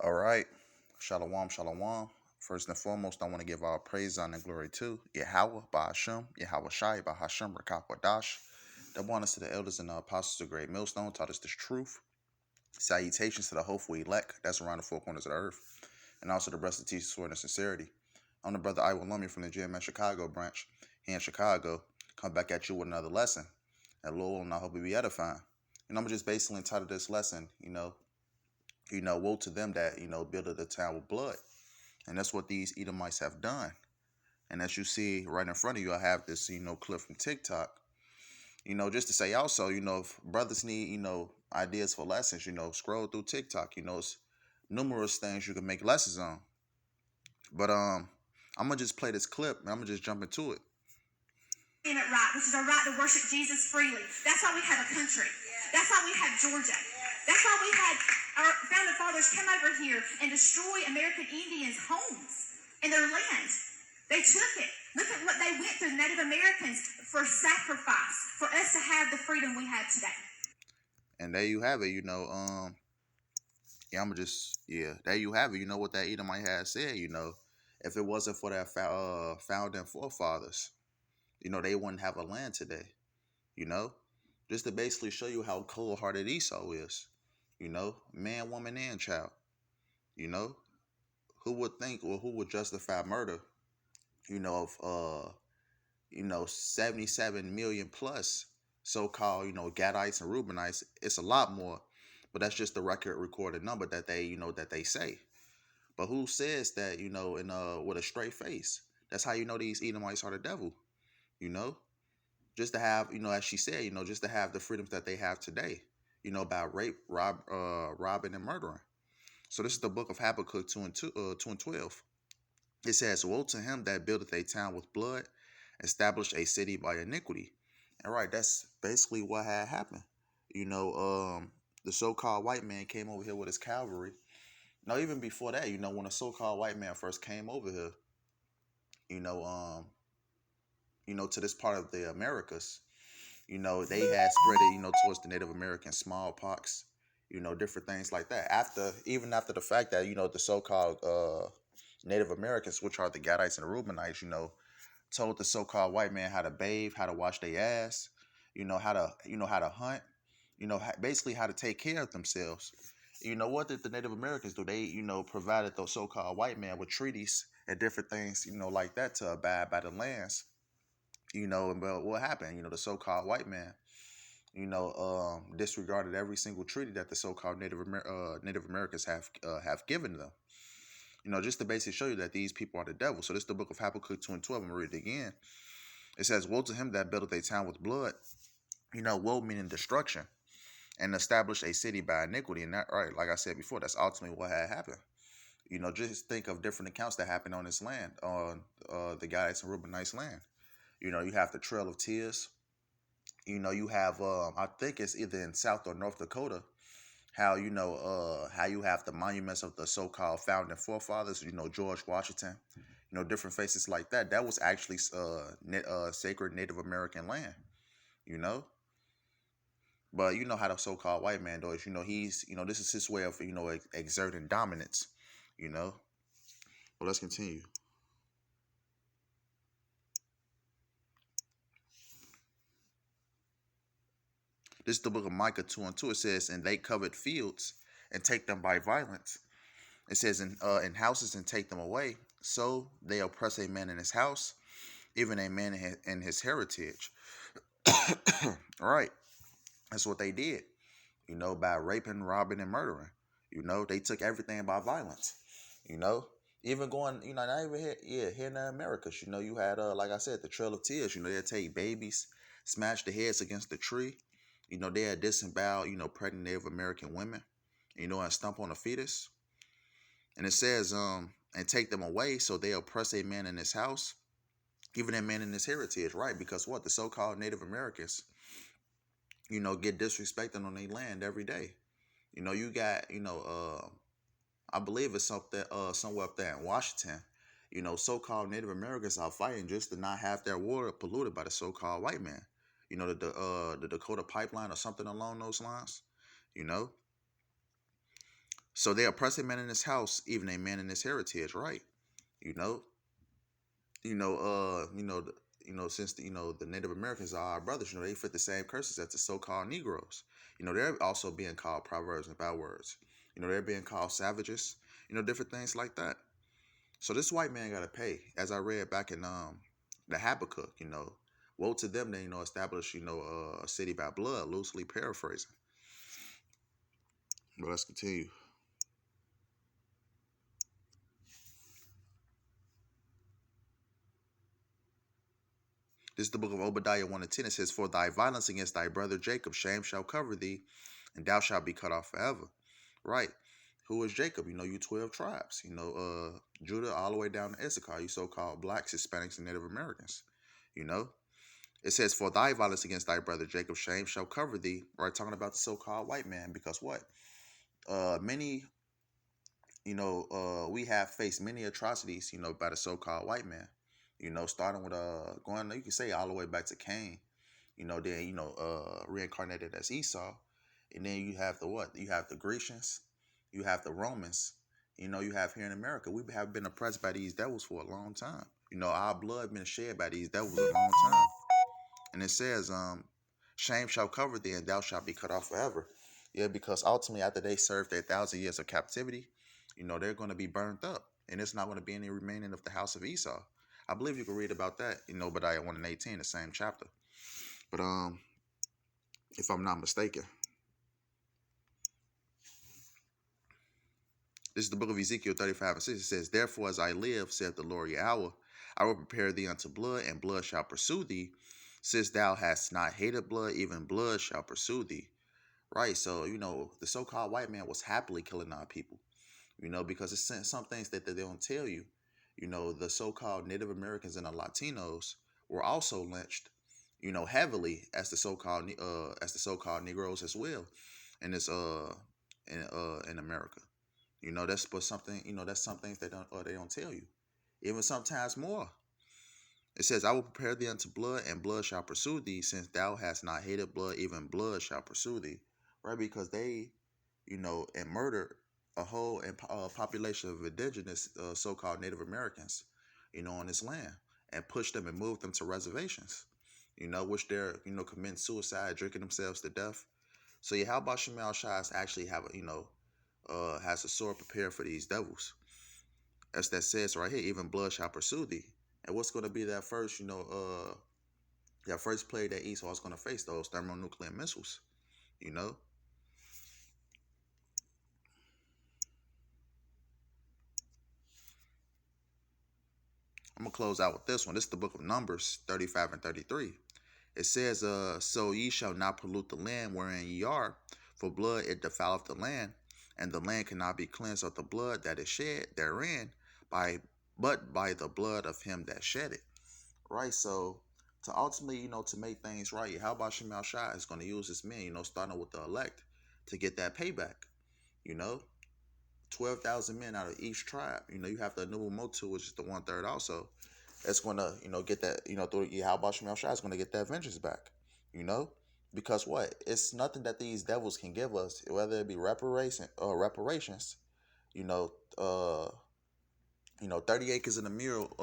All right. Shalom, shalom. First and foremost, I want to give all praise, honor, and glory to Yahweh, Ba'ashem, Yahweh Shai, Bahashem, Rakakwadash. Double honors to the elders and the apostles of Great Millstone, taught us this truth. Salutations to the hopeful elect that's around the four corners of the earth. And also the rest of the teachers who are in sincerity. I'm the brother Iwan Lummy from the GMS Chicago branch here in Chicago. Come back at you with another lesson. And Lord, and I hope we be edifying. And I'm just basically entitled this lesson, woe to them that, builded the town with blood. And that's what these Edomites have done. And as you see right in front of you, I have this, clip from TikTok. Just to say also, if brothers need, ideas for lessons, scroll through TikTok. It's numerous things you can make lessons on. But I'm gonna just play this clip and I'm gonna just jump into it. It right, which is our right to worship Jesus freely. That's why we have a country. That's why we have Georgia. That's why we had our founding fathers come over here and destroy American Indians' homes and their land. They took it. Look at what they went through, Native Americans, for sacrifice, for us to have the freedom we have today. And there you have it, there you have it. You know what that Edomite had said, if it wasn't for their founding forefathers, they wouldn't have a land today, just to basically show you how cold-hearted Esau is, man, woman, and child, who would think or who would justify murder, of 77 million plus so-called, Gadites and Reubenites. It's a lot more, but that's just the record recorded number that they say. But who says that, with a straight face? That's how these Edomites are the devil, just to have, as she said, just to have the freedoms that they have today, by rape, robbing, and murdering. So this is the book of Habakkuk 2 and 12. It says, woe to him that buildeth a town with blood, established a city by iniquity. And right, that's basically what had happened. The so-called white man came over here with his cavalry. Now, even before that, when a so-called white man first came over here, to this part of the Americas, they had spread it, towards the Native American smallpox, different things like that. Even after the fact that, the so-called Native Americans, which are the Gadites and the Reubenites, told the so-called white man how to bathe, how to wash their ass, how to hunt, basically how to take care of themselves. What did the Native Americans do? They, provided those so-called white men with treaties and different things, like that to abide by the lands. But what happened? The so-called white man, disregarded every single treaty that the so-called Native Americans have given them. Just to basically show you that these people are the devil. So this is the book of Habakkuk 2 and 12. I'm going to read it again. It says, woe to him that buildeth a town with blood. Woe meaning destruction. And establish a city by iniquity. And that, right, like I said before, that's ultimately what had happened. Just think of different accounts that happened on this land, on the Gadites and Reubenites land. You have the Trail of Tears. You have, I think it's either in South or North Dakota, how you have the monuments of the so-called founding forefathers, George Washington, different faces like that. That was actually sacred Native American land, But how the so-called white man does, he's, this is his way of, exerting dominance, Well, let's continue. This is the book of Micah 2 and 2. It says, and they covered fields and take them by violence. It says, in houses and take them away. So they oppress a man in his house, even a man in his heritage. All right. That's what they did, by raping, robbing, and murdering. They took everything by violence, even going, not even here in the Americas, you had, like I said, the Trail of Tears, they'd take babies, smash the heads against the tree. They had disemboweled, pregnant Native American women, and stomp on a fetus. And it says, and take them away, so they oppress a man in his house, even a man in his heritage, right? Because what? The so-called Native Americans, get disrespected on their land every day. You got, I believe it's somewhere up there in Washington, so-called Native Americans are fighting just to not have their water polluted by the so-called white man. The Dakota Pipeline or something along those lines, So they oppress a man in his house, even a man in his heritage, right? You know, you know, since the Native Americans are our brothers, they fit the same curses as the so-called Negroes. They're also being called proverbs and bad words. They're being called savages. Different things like that. So this white man got to pay, as I read back in the Habakkuk. Woe to them that establish a city by blood, loosely paraphrasing. But let's continue. This is the book of Obadiah 1:10. It says, "For thy violence against thy brother Jacob, shame shall cover thee, and thou shalt be cut off forever." Right. Who is Jacob? You 12 tribes. Judah all the way down to Issachar, you so-called blacks, Hispanics, and Native Americans. It says, "For thy violence against thy brother Jacob, shame shall cover thee." Right, talking about the so-called white man, because what? Many, we have faced many atrocities, by the so-called white man. Starting with going, you can say all the way back to Cain. Then reincarnated as Esau, and then you have the what? You have the Grecians, you have the Romans. You have here in America, we have been oppressed by these devils for a long time. Our blood been shed by these devils a long time. And it says, shame shall cover thee, and thou shalt be cut off forever. Yeah, because ultimately, after they served their 1,000 years of captivity, they're going to be burnt up, and it's not going to be any remaining of the house of Esau. I believe you can read about that in Obadiah 1:18, the same chapter. But if I'm not mistaken, this is the book of Ezekiel 35:6. It says, "Therefore, as I live, saith the Lord Yahweh, I will prepare thee unto blood, and blood shall pursue thee. Since thou hast not hated blood, even blood shall pursue thee." Right. So, the so-called white man was happily killing our people, because it's some things that they don't tell you. The so-called Native Americans and the Latinos were also lynched, heavily as the so-called Negroes as well in this in America. That's but something, that's some things they don't tell you. Even sometimes more. It says, "I will prepare thee unto blood, and blood shall pursue thee, since thou hast not hated blood, even blood shall pursue thee." Right? Because they, and murdered a whole population of indigenous so-called Native Americans, on this land, and pushed them and moved them to reservations, which they're, committing suicide, drinking themselves to death. So yeah, how about Shemal Shahs actually have has a sword prepared for these devils? As that says right here, even blood shall pursue thee. And what's going to be that first, that first plague that Esau is going to face? Those thermonuclear missiles, I'm going to close out with this one. This is the book of Numbers 35 and 33. It says, "So ye shall not pollute the land wherein ye are, for blood it defileth the land, and the land cannot be cleansed of the blood that is shed therein, but by the blood of him that shed it." Right. So to ultimately, to make things right, how about Shemal Shah is going to use his men, starting with the elect, to get that payback. 12,000 men out of each tribe. You have the Anubu Motu, which is the 1/3 also. It's going to, get that, through how about Shemal Shah is going to get that vengeance back, because what? It's nothing that these devils can give us, whether it be reparations, 30 acres and a mule,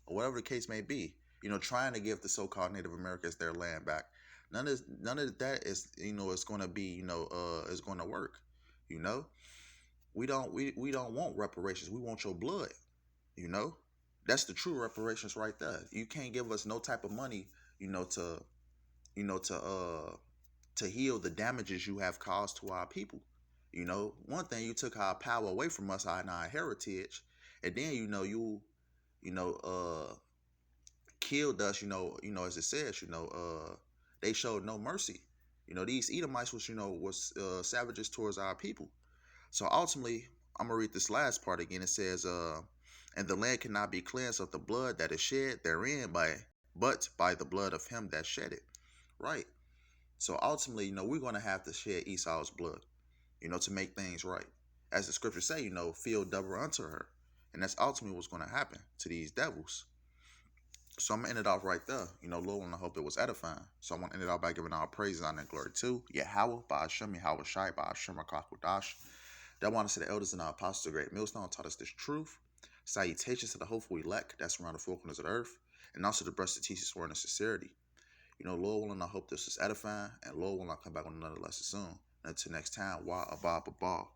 or whatever the case may be, trying to give the so-called Native Americans their land back. None of that is, it's going to be, is going to work. We don't want reparations. We want your blood. That's the true reparations right there. You can't give us no type of money, to, to heal the damages you have caused to our people. One thing, you took our power away from us and our heritage, and then killed us. As it says, they showed no mercy. These Edomites was savages towards our people. So ultimately, I'm gonna read this last part again. It says, "And the land cannot be cleansed of the blood that is shed therein, but by the blood of him that shed it." Right. So ultimately, we're gonna have to shed Esau's blood, to make things right. As the scriptures say, feel double unto her. And that's ultimately what's going to happen to these devils. So I'm going to end it off right there. Lord, and I hope it was edifying. So I want to end it off by giving all praise, honor, and glory to Yahweh, Ba'ashem, Yahweh Shai, Ba'ashem, Rakakudash. That want to say the elders and our apostles of Great Millstone taught us this truth. Salutations to the hopeful elect that's around the four corners of the earth, and also the brothers to teach us word and sincerity. Lord willing, I hope this was edifying, and Lord willing, I'll come back on another lesson soon. Until next time, wa abab abal.